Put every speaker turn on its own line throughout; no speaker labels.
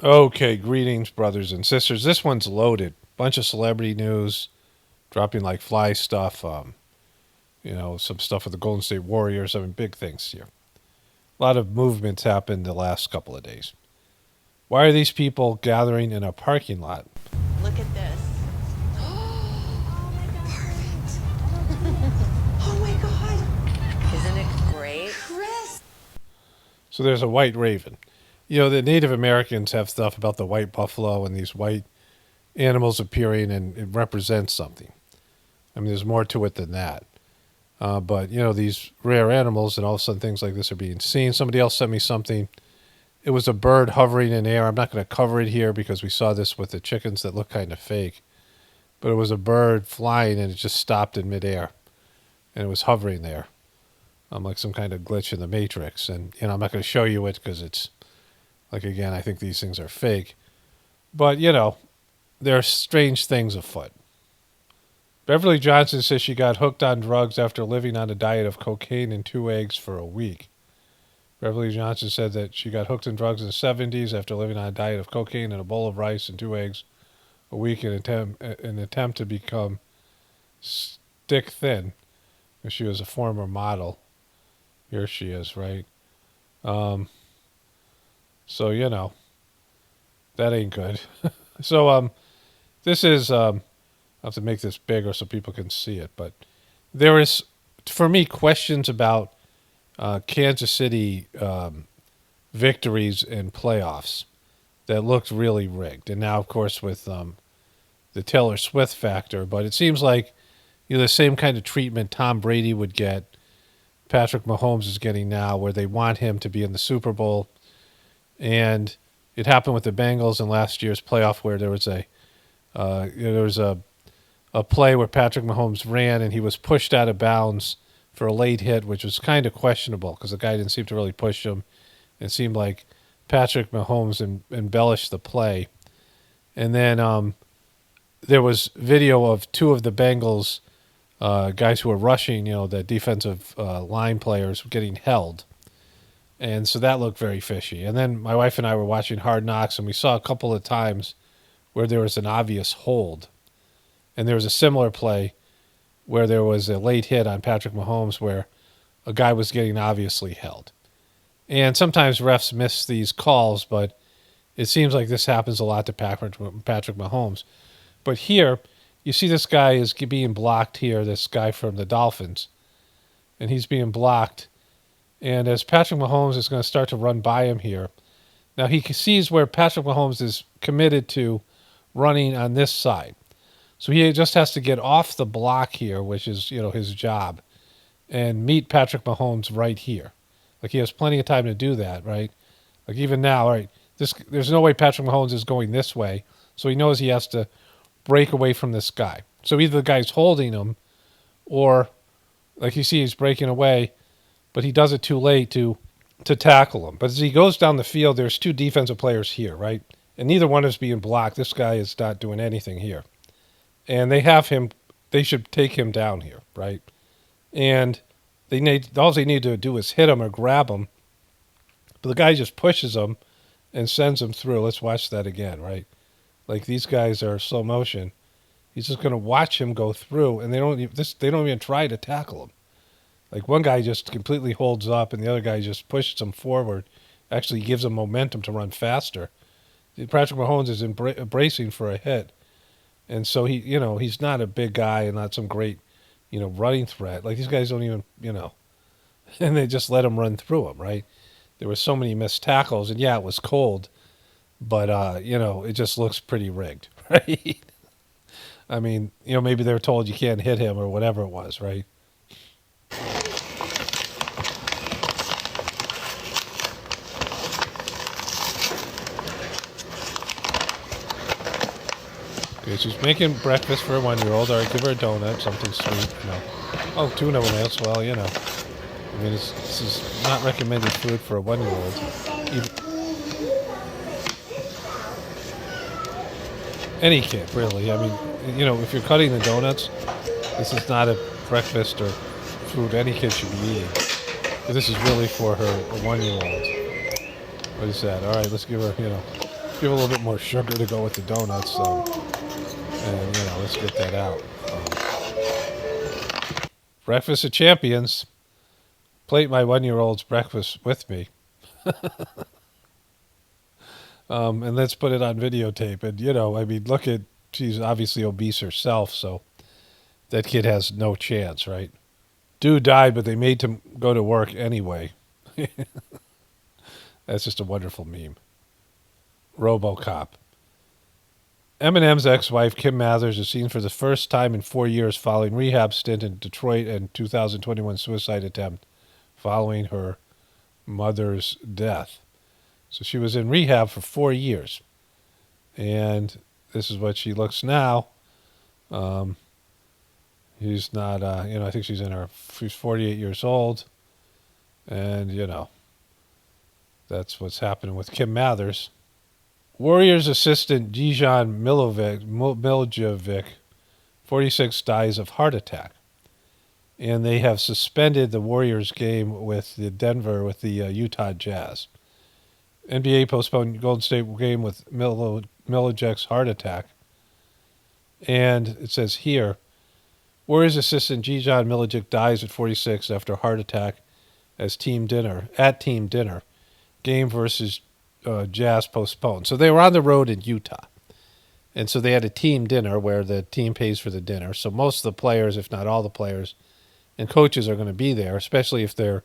Okay, greetings, brothers and sisters. This one's loaded. Bunch of celebrity news, dropping like fly stuff. Some stuff with the Golden State Warriors. I mean, big things here. A lot of movements happened the last couple of days. Why are these people gathering in a parking lot?
Look at this.
Perfect. Oh my God.
Isn't it great?
Chris.
So there's a white raven. The Native Americans have stuff about the white buffalo and these white animals appearing, and it represents something. I mean, there's more to it than that. But these rare animals, and all of a sudden things like this are being seen. Somebody else sent me something. It was a bird hovering in air. I'm not going to cover it here because we saw this with the chickens that look kind of fake. But it was a bird flying, and it just stopped in midair. And it was hovering there. Like some kind of glitch in the Matrix. And, I'm not going to show you it because it's, like, again, I think these things are fake. But, there are strange things afoot. Beverly Johnson says she got hooked on drugs after living on a diet of cocaine and 2 eggs for a week. Beverly Johnson said that she got hooked on drugs in the 70s after living on a diet of cocaine and a bowl of rice and 2 eggs a week in an attempt to become stick thin. She was a former model. Here she is, right? So, that ain't good. So, this is, I have to make this bigger so people can see it, but there is, for me, questions about Kansas City victories in playoffs that looked really rigged. And now, of course, with the Taylor Swift factor, but it seems like the same kind of treatment Tom Brady would get, Patrick Mahomes is getting now, where they want him to be in the Super Bowl. And it happened with the Bengals in last year's playoff, where there was a play where Patrick Mahomes ran and he was pushed out of bounds for a late hit, which was kind of questionable because the guy didn't seem to really push him. It seemed like Patrick Mahomes embellished the play. And then there was video of 2 of the Bengals guys who were rushing, the defensive line players getting held. And so that looked very fishy. And then my wife and I were watching Hard Knocks, and we saw a couple of times where there was an obvious hold. And there was a similar play where there was a late hit on Patrick Mahomes where a guy was getting obviously held. And sometimes refs miss these calls, but it seems like this happens a lot to Patrick Mahomes. But here, you see this guy is being blocked here, this guy from the Dolphins. And he's being blocked. And as Patrick Mahomes is going to start to run by him here, now he sees where Patrick Mahomes is committed to running on this side. So he just has to get off the block here, which is, his job, and meet Patrick Mahomes right here. Like, he has plenty of time to do that, right? Like, even now, right, there's no way Patrick Mahomes is going this way, so he knows he has to break away from this guy. So either the guy's holding him, or, like you see, he's breaking away, but he does it too late to tackle him. But as he goes down the field, there's 2 defensive players here, right? And neither one is being blocked. This guy is not doing anything here. And they should take him down here, right? And all they need to do is hit him or grab him. But the guy just pushes him and sends him through. Let's watch that again, right? Like, these guys are slow motion. He's just going to watch him go through, and they don't even try to tackle him. Like, one guy just completely holds up, and the other guy just pushes him forward, actually gives him momentum to run faster. Patrick Mahomes is bracing for a hit. And so he's not a big guy and not some great, running threat. Like, these guys don't even, and they just let him run through him, right? There were so many missed tackles, and yeah, it was cold, but, it just looks pretty rigged, right? I mean, maybe they were told you can't hit him or whatever it was, right? Okay, she's making breakfast for a 1-year-old. All right, give her a donut, something sweet. Oh, tuna minutes. Well, I mean, this is not recommended food for a 1-year-old. Any kid, really. I mean, if you're cutting the donuts, this is not a breakfast or food any kid should be eating. But this is really for her a 1-year-old. What is that? All right, let's give her, give a little bit more sugar to go with the donuts. And let's get that out. Breakfast of Champions. Plate my 1-year-old's breakfast with me. And let's put it on videotape. And, look at, she's obviously obese herself, so that kid has no chance, right? Dude died, but they made him go to work anyway. That's just a wonderful meme. RoboCop. Eminem's ex-wife, Kim Mathers, is seen for the first time in 4 years following rehab stint in Detroit and 2021 suicide attempt following her mother's death. So she was in rehab for 4 years. And this is what she looks now. He's not, I think she's 48 years old. And, that's what's happening with Kim Mathers. Warriors assistant Dijon Miljevic, 46, dies of heart attack. And they have suspended the Warriors game with the Utah Jazz. NBA postponed Golden State game with Miljevic's heart attack. And it says here, Warriors assistant Dijon Miljevic dies at 46 after a heart attack at team dinner. Game versus Jazz postponed. So they were on the road in Utah. And so they had a team dinner where the team pays for the dinner. So most of the players, if not all the players, and coaches are going to be there, especially if they're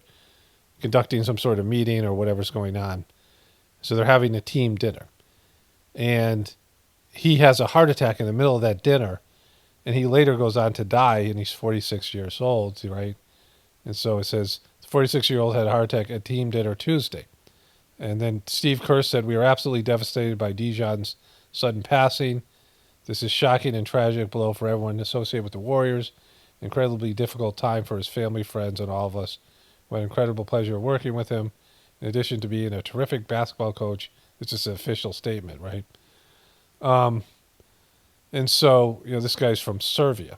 conducting some sort of meeting or whatever's going on. So they're having a team dinner. And he has a heart attack in the middle of that dinner. And he later goes on to die, and he's 46 years old, right? And so it says, the 46-year-old had a heart attack at team dinner Tuesday. And then Steve Kerr said, we are absolutely devastated by Dijon's sudden passing. This is shocking and tragic blow for everyone associated with the Warriors. Incredibly difficult time for his family, friends, and all of us. We had an incredible pleasure working with him. In addition to being a terrific basketball coach, this is an official statement, right? And so, this guy's from Serbia.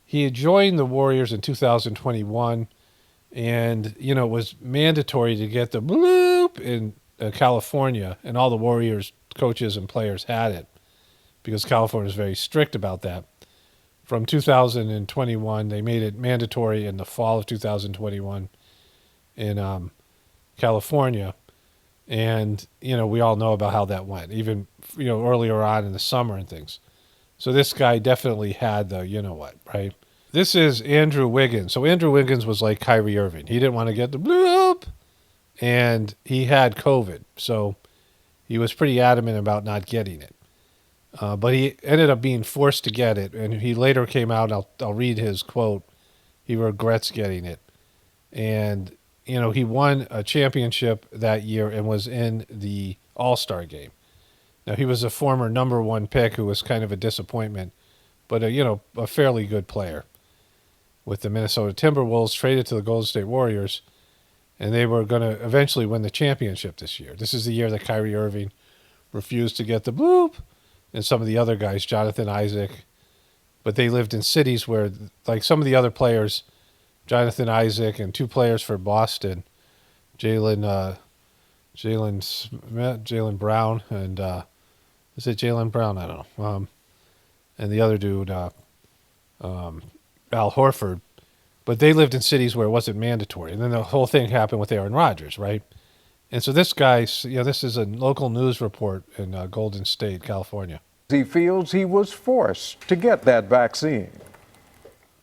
He had joined the Warriors in 2021, and, it was mandatory to get the bloop in California, and all the Warriors coaches and players had it because California is very strict about that. From 2021, they made it mandatory in the fall of 2021 in California. And, we all know about how that went, even, earlier on in the summer and things. So this guy definitely had the right? This is Andrew Wiggins. So Andrew Wiggins was like Kyrie Irving. He didn't want to get the bloop, and he had COVID. So he was pretty adamant about not getting it. But he ended up being forced to get it, and he later came out, I'll read his quote, he regrets getting it. And, he won a championship that year and was in the All-Star game. Now, he was a former number 1 pick who was kind of a disappointment, but, a fairly good player. With the Minnesota Timberwolves traded to the Golden State Warriors, and they were going to eventually win the championship this year. This is the year that Kyrie Irving refused to get the bloop, and some of the other guys, Jonathan Isaac, but they lived in cities where, like some of the other players, Jonathan Isaac and 2 players for Boston, Jalen Brown, and is it Jalen Brown? I don't know. And the other dude, Al Horford, but they lived in cities where it wasn't mandatory. And then the whole thing happened with Aaron Rodgers, right? And so this guy, this is a local news report in Golden State, California.
He feels he was forced to get that vaccine.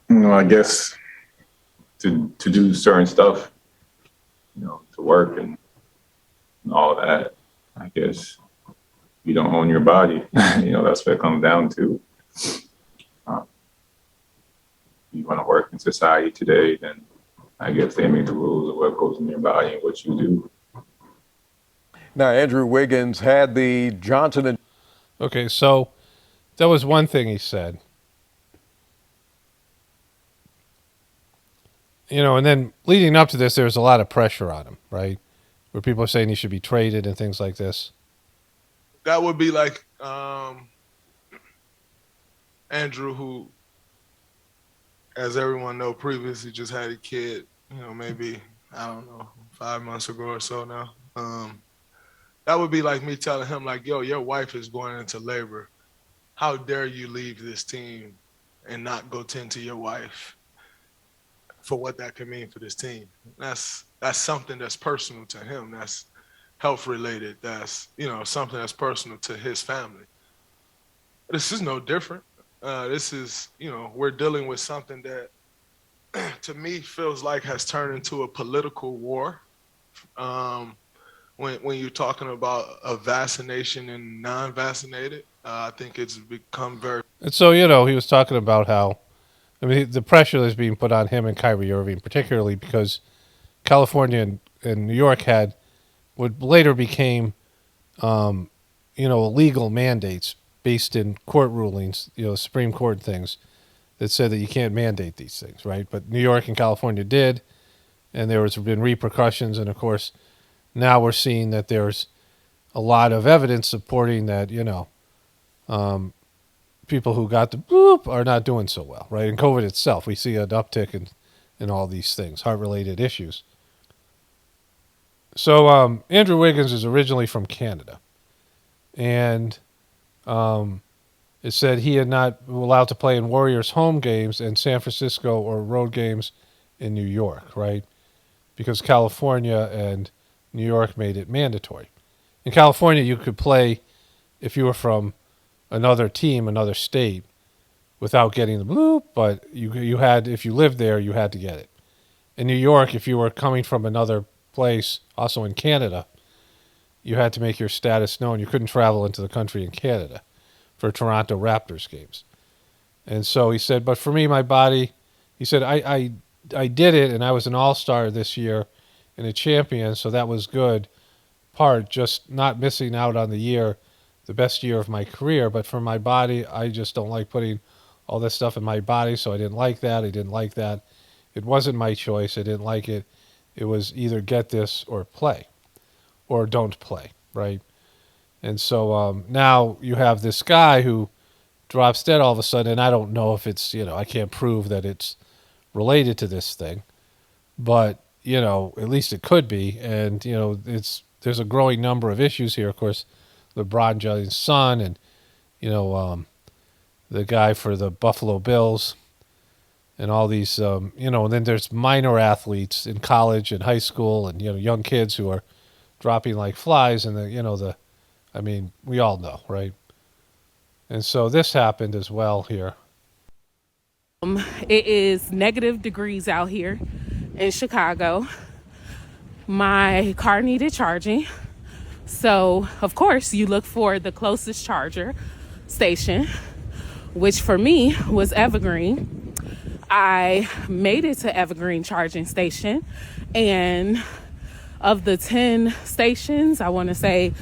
I guess to do certain stuff, to work and all of that, I guess you don't own your body. That's what it comes down to. You want to work in society today, then I guess they make the rules of what goes in your body and what you do.
Now, Andrew Wiggins had the Johnson &
Okay, so that was one thing he said. And then leading up to this, there was a lot of pressure on him, right? Where people are saying he should be traded and things like this.
That would be like Andrew, who, as everyone know, previously just had a kid, maybe, I don't know, 5 months ago or so now. that would be like me telling him, like, yo, your wife is going into labor. How dare you leave this team and not go tend to your wife for what that could mean for this team? That's something that's personal to him. That's health related. That's, something that's personal to his family. This is no different. This is, we're dealing with something that to me feels like has turned into a political war. When you're talking about a vaccination and non-vaccinated, I think it's become very.
And so, he was talking about how, I mean, the pressure that's being put on him and Kyrie Irving, particularly because California and New York had what later became, illegal mandates based in court rulings, Supreme Court things that said that you can't mandate these things, right? But New York and California did, and there has been repercussions. And of course, now we're seeing that there's a lot of evidence supporting that, people who got the boop are not doing so well, right? In COVID itself, we see an uptick in all these things, heart-related issues. So Andrew Wiggins is originally from Canada, and it said he had not allowed to play in Warriors home games in San Francisco or road games in New York, right? Because California and New York made it mandatory. In California, you could play if you were from another team, another state, without getting the bloop, but you had, if you lived there, you had to get it. In New York, if you were coming from another place, also in Canada, you had to make your status known. You couldn't travel into the country in Canada for Toronto Raptors games. And so he said, but for me, my body, he said, I did it, and I was an all-star this year and a champion, so that was good part, just not missing out on the best year of my career. But for my body, I just don't like putting all this stuff in my body, so I didn't like that. It wasn't my choice. I didn't like it. It was either get this or play, or don't play, right? And so now you have this guy who drops dead all of a sudden, and I don't know if it's, I can't prove that it's related to this thing, but, at least it could be. And, there's a growing number of issues here. Of course, LeBron James' son and, the guy for the Buffalo Bills and all these, and then there's minor athletes in college and high school and, young kids who are dropping like flies. And, we all know, right? And so this happened as well here.
It is negative degrees out here in Chicago. My car needed charging. So, of course, you look for the closest charger station, which for me was Evergreen. I made it to Evergreen charging station, and of the 10 stations, I want to say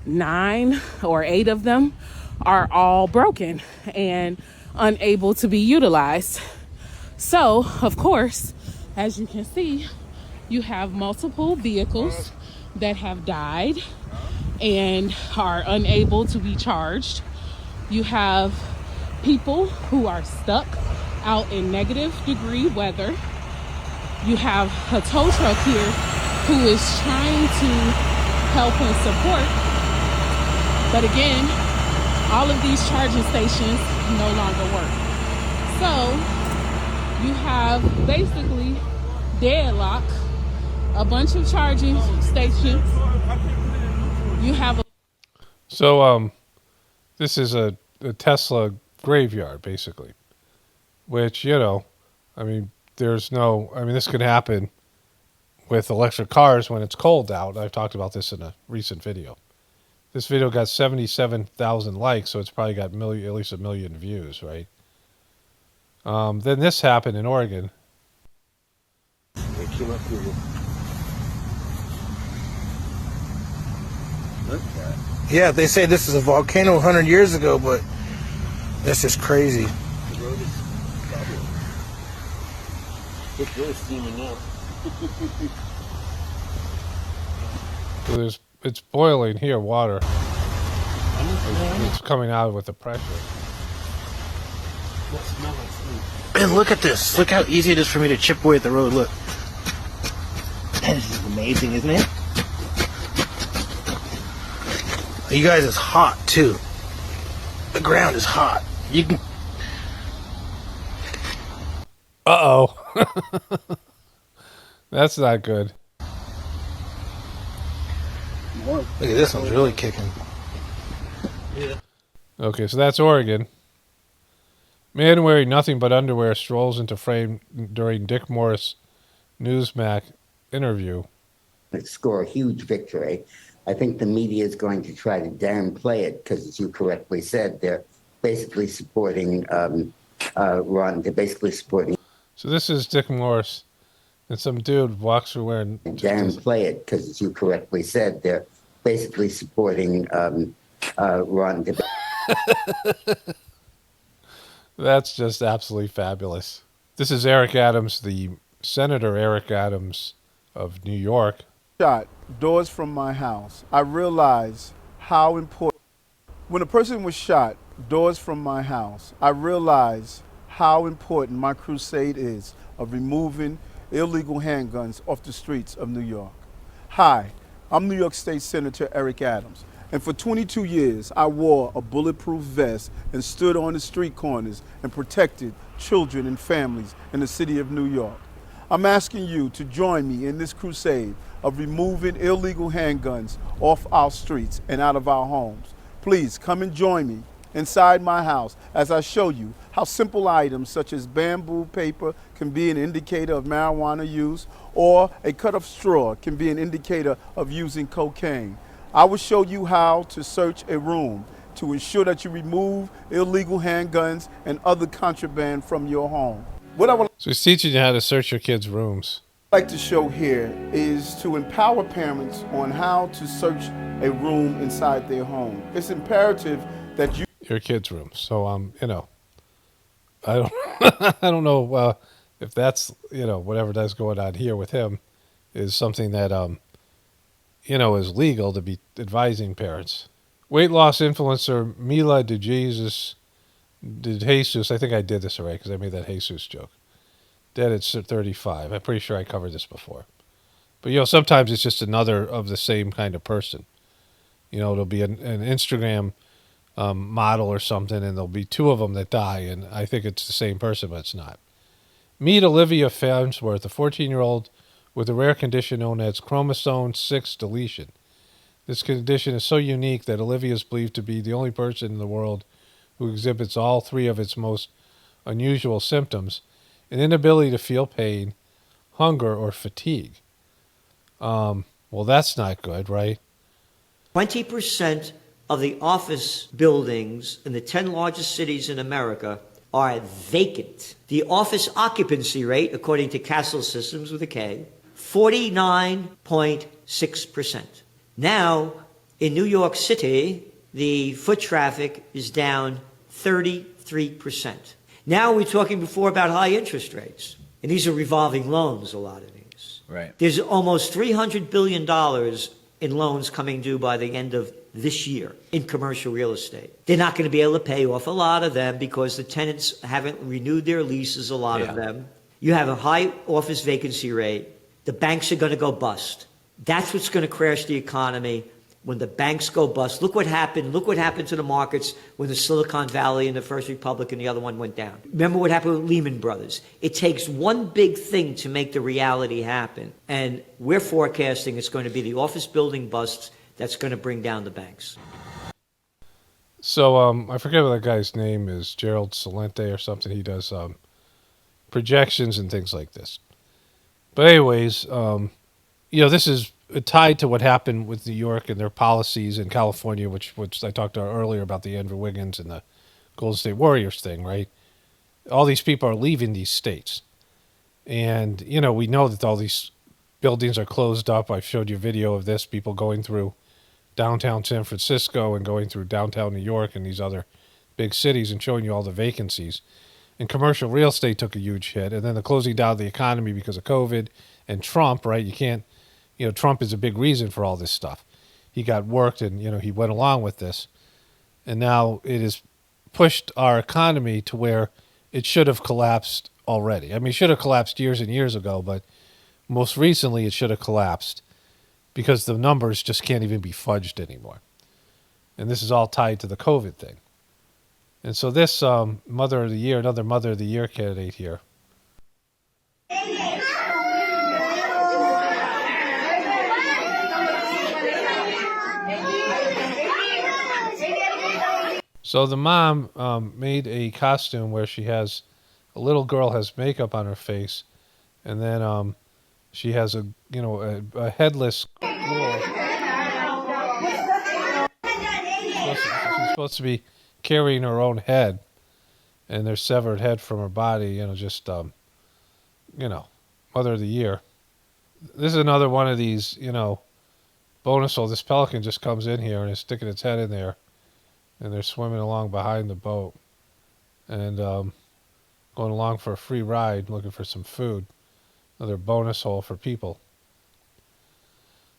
9 or 8 of them are all broken and unable to be utilized. So, of course, as you can see, you have multiple vehicles that have died and are unable to be charged. You have people who are stuck out in negative degree weather. You have a tow truck here who is trying to help and support. But again, all of these charging stations no longer work. So you have basically deadlock, a bunch of charging stations. You have
this is a Tesla graveyard, basically, which, this could happen with electric cars when it's cold out. I've talked about this in a recent video. This video got 77,000 likes, so it's probably got at least 1 million views, right? Then this happened in Oregon.
Yeah, they say this is a volcano 100 years ago, but that's just crazy.
The road is bubbling. It's really steaming up.
So it's boiling here, water. It's coming out with the pressure.
And look at this. Look how easy it is for me to chip away at the road. Look. This is amazing, isn't it? You guys is hot too. The ground is hot. You can.
Uh-oh. That's not good.
Look at this one's really kicking.
Okay, so that's Oregon. Man wearing nothing but underwear strolls into frame during Dick Morris Newsmax interview.
Score a huge victory. I think the media is going to try to downplay it because, as you correctly said, they're basically supporting Ron. They're basically supporting.
So this is Dick Morris, and some dude walks through wearing.
Downplay it because, as you correctly said, they're basically supporting Ron.
That's just absolutely fabulous. This is Eric Adams, the Senator Eric Adams of New York.
Shot doors from my house. I realized how important. When a person was shot doors from my house, I realized how important my crusade is of removing illegal handguns off the streets of New York. Hi, I'm New York State Senator Eric Adams. And for 22 years, I wore a bulletproof vest and stood on the street corners and protected children and families in the city of New York. I'm asking you to join me in this crusade of removing illegal handguns off our streets and out of our homes. Please come and join me inside my house as I show you how simple items such as bamboo paper can be an indicator of marijuana use, or a cut of straw can be an indicator of using cocaine. I will show you how to search a room to ensure that you remove illegal handguns and other contraband from your home.
So he's teaching you how to search your kids' rooms.
What I'd like to show here is to empower parents on how to search a room inside their home. It's imperative that you...
Your kids' rooms. So, you know, I don't, I don't know if that's, you know, whatever that's going on here with him is something that, you know, is legal to be advising parents. Weight loss influencer Mila DeJesus, I think I did this already because I made that Jesus joke. Dead at 35. I'm pretty sure I covered this before. But, you know, sometimes it's just another of the same kind of person. You know, it'll be an Instagram model or something, and there'll be two of them that die, and I think it's the same person, but it's not. Meet Olivia Farnsworth, a 14-year-old with a rare condition known as chromosome 6 deletion. This condition is so unique that Olivia is believed to be the only person in the world who exhibits all three of its most unusual symptoms: an inability to feel pain, hunger, or fatigue. Well, that's not good, right?
20% of the office buildings in the 10 largest cities in America are vacant. The office occupancy rate, according to Castle Systems with a K, 49.6%. Now, in New York City, the foot traffic is down 33%. Now we're talking before about high interest rates. And these are revolving loans, a lot of these.
Right.
There's almost $300 billion in loans coming due by the end of this year in commercial real estate. They're not going to be able to pay off a lot of them because the tenants haven't renewed their leases, a lot of them. You have a high office vacancy rate. The banks are going to go bust. That's what's going to crash the economy when the banks go bust. Look what happened. Look what happened to the markets when the Silicon Valley and the First Republic and the other one went down. Remember what happened with Lehman Brothers. It takes one big thing to make the reality happen. And we're forecasting it's going to be the office building busts that's going to bring down the banks.
So I forget what that guy's name is, Gerald Salente or something. He does projections and things like this. But anyways, you know, this is tied to what happened with New York and their policies in California, which I talked about earlier about the Andrew Wiggins and the Golden State Warriors thing, right? All these people are leaving these states. And, you know, we know that all these buildings are closed up. I've showed you a video of this, people going through downtown San Francisco and going through downtown New York and these other big cities and showing you all the vacancies. And commercial real estate took a huge hit. And then the closing down of the economy because of COVID and Trump, right? You can't, you know, Trump is a big reason for all this stuff. He got worked and, you know, he went along with this. And now it has pushed our economy to where it should have collapsed already. I mean, it should have collapsed years and years ago, but most recently it should have collapsed because the numbers just can't even be fudged anymore. And this is all tied to the COVID thing. And so this Mother of the Year, another Mother of the Year candidate here. So the mom made a costume where she has a little girl has makeup on her face, and then she has a headless girl. She's supposed to be carrying her own head, and their severed head from her body. Just Mother of the Year. This is another one of these bonus hole. This pelican just comes in here and is sticking its head in there, and they're swimming along behind the boat, and going along for a free ride, looking for some food. Another bonus hole for people.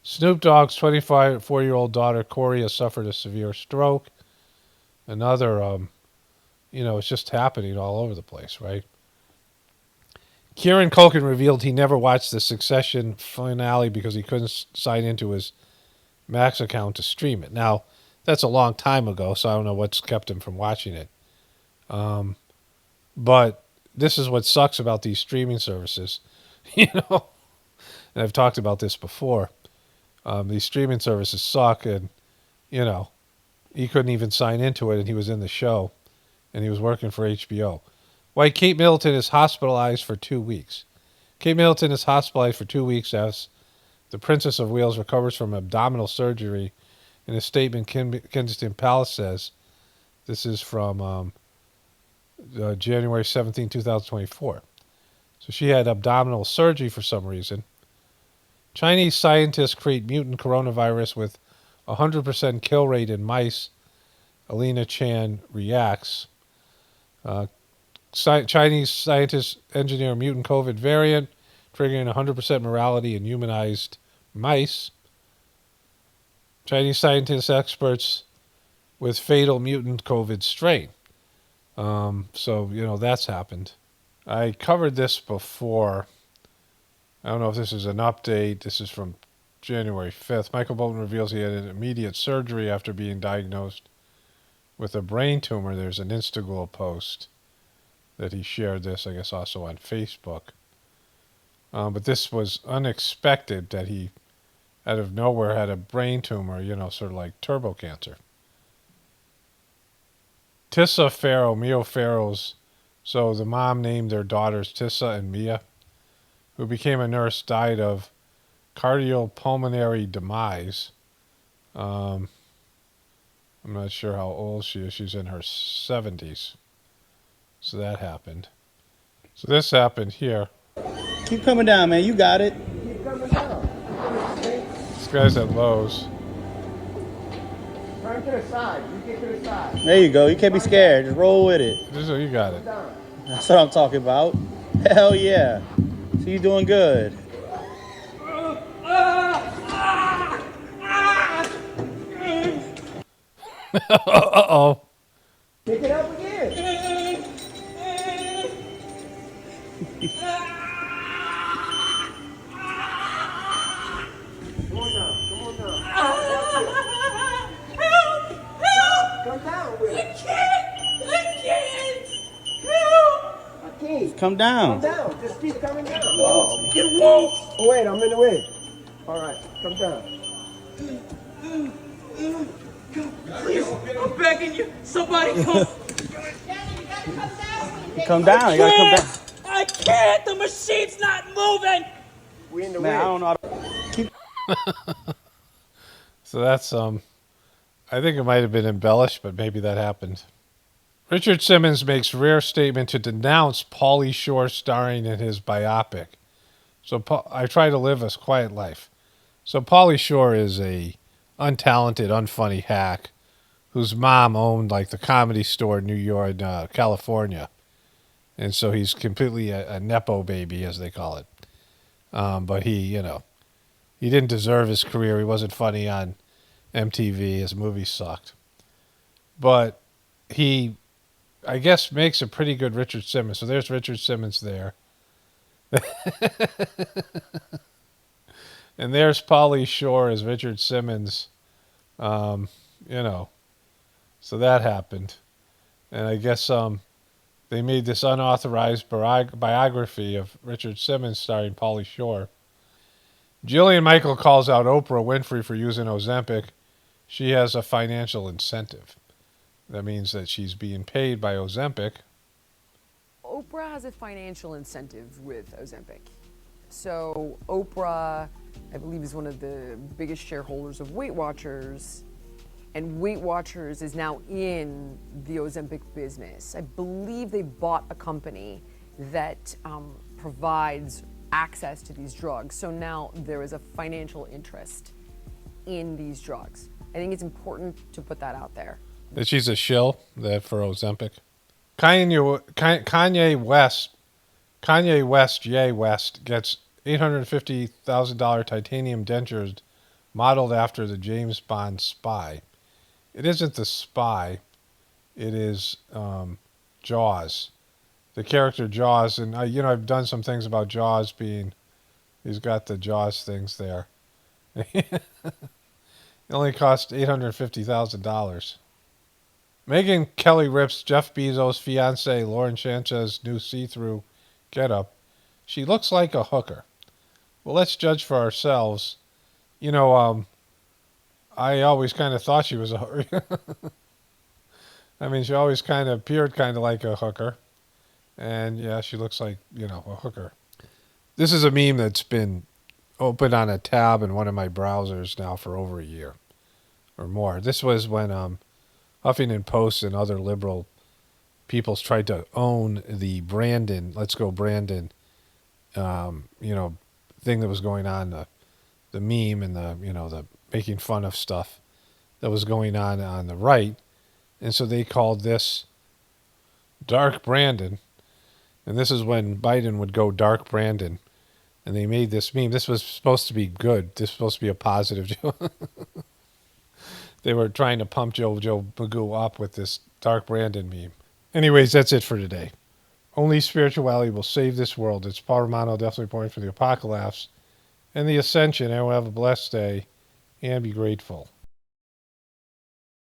Snoop Dogg's 24-year-old daughter, Corey, has suffered a severe stroke. Another, it's just happening all over the place, right? Kieran Culkin revealed he never watched the Succession finale because he couldn't sign into his Max account to stream it. Now, that's a long time ago, so I don't know what's kept him from watching it. But this is what sucks about these streaming services, and I've talked about this before. These streaming services suck, and, he couldn't even sign into it, and he was in the show, and he was working for HBO. Why Kate Middleton is hospitalized for 2 weeks. Kate Middleton is hospitalized for 2 weeks as the Princess of Wales recovers from abdominal surgery. In a statement, Kensington Palace says, this is from January 17, 2024. So she had abdominal surgery for some reason. Chinese scientists create mutant coronavirus with 100% kill rate in mice. Alina Chan reacts. Chinese scientists engineer mutant COVID variant, triggering 100% mortality in humanized mice. Chinese scientists experts with fatal mutant COVID strain. So that's happened. I covered this before. I don't know if this is an update. This is from January 5th. Michael Bolton reveals he had an immediate surgery after being diagnosed with a brain tumor. There's an Instagram post that he shared this, I guess, also on Facebook. But this was unexpected that he, out of nowhere, had a brain tumor, sort of like turbo cancer. Tissa Farrow, Mia Farrow's, so the mom named their daughters Tissa and Mia, who became a nurse, died of cardiopulmonary demise. I'm not sure how old she is. She's in her 70s. So that happened. So this happened here.
Keep coming down, man. You got it.
Keep coming down.
This guy's at Lowe's.
Turn to the side. You get to the side.
There you go. You can't be scared. Just roll with it.
You got it.
That's what I'm talking about. Hell yeah. So you doing good.
Uh-oh.
Pick it up again. Come on down. Come on down.
Help!
Come down with it.
I can't! Help!
I can't.
Come down.
Come down. Just keep coming down.
It won't!
Oh, wait, I'm in the way. All right, come down.
Please, I'm begging you. Somebody come.
Come down. You gotta come down.
I can't. The machine's not moving.
We in the
Man,
way.
I don't know how to keep.
So that's I think it might have been embellished, but maybe that happened. Richard Simmons makes rare statement to denounce Pauly Shore starring in his biopic. So I try to live a quiet life. So Pauly Shore is a untalented, unfunny hack whose mom owned like the Comedy Store in New York, California. And so he's completely a Nepo baby, as they call it. But he didn't deserve his career. He wasn't funny on MTV. His movies sucked. But he, I guess, makes a pretty good Richard Simmons. So there's Richard Simmons there. And there's Pauly Shore as Richard Simmons, So that happened. And I guess they made this unauthorized biography of Richard Simmons starring Pauly Shore. Jillian Michael calls out Oprah Winfrey for using Ozempic. She has a financial incentive. That means that she's being paid by Ozempic.
Oprah has a financial incentive with Ozempic. So Oprah, I believe, is one of the biggest shareholders of Weight Watchers, and Weight Watchers is now in the Ozempic business. I believe they bought a company that provides access to these drugs. So now there is a financial interest in these drugs. I think it's important to put that out there.
That she's a shill that for Ozempic. Kanye West gets $850,000 titanium dentures modeled after the James Bond spy. It isn't the spy. It is Jaws. The character Jaws. And, I've done some things about Jaws being... He's got the Jaws things there. It only cost $850,000. Megyn Kelly rips Jeff Bezos' fiancée Lauren Sanchez's new see-through getup. She looks like a hooker. Well, let's judge for ourselves. I always kind of thought she was a hooker. I mean, she always kind of appeared kind of like a hooker. And, yeah, she looks like, a hooker. This is a meme that's been open on a tab in one of my browsers now for over a year or more. This was when Huffington Post and other liberal peoples tried to own the Brandon, let's go Brandon, thing that was going on, the meme and the making fun of stuff that was going on the right. And so they called this Dark Brandon. And this is when Biden would go Dark Brandon. And they made this meme. This was supposed to be good. This was supposed to be a positive joke. They were trying to pump Joe Magoo up with this Dark Brandon meme. Anyways, that's it for today. Only spirituality will save this world. It's Paul Romano, definitely pointing for the apocalypse and the ascension. And we'll have a blessed day and be grateful.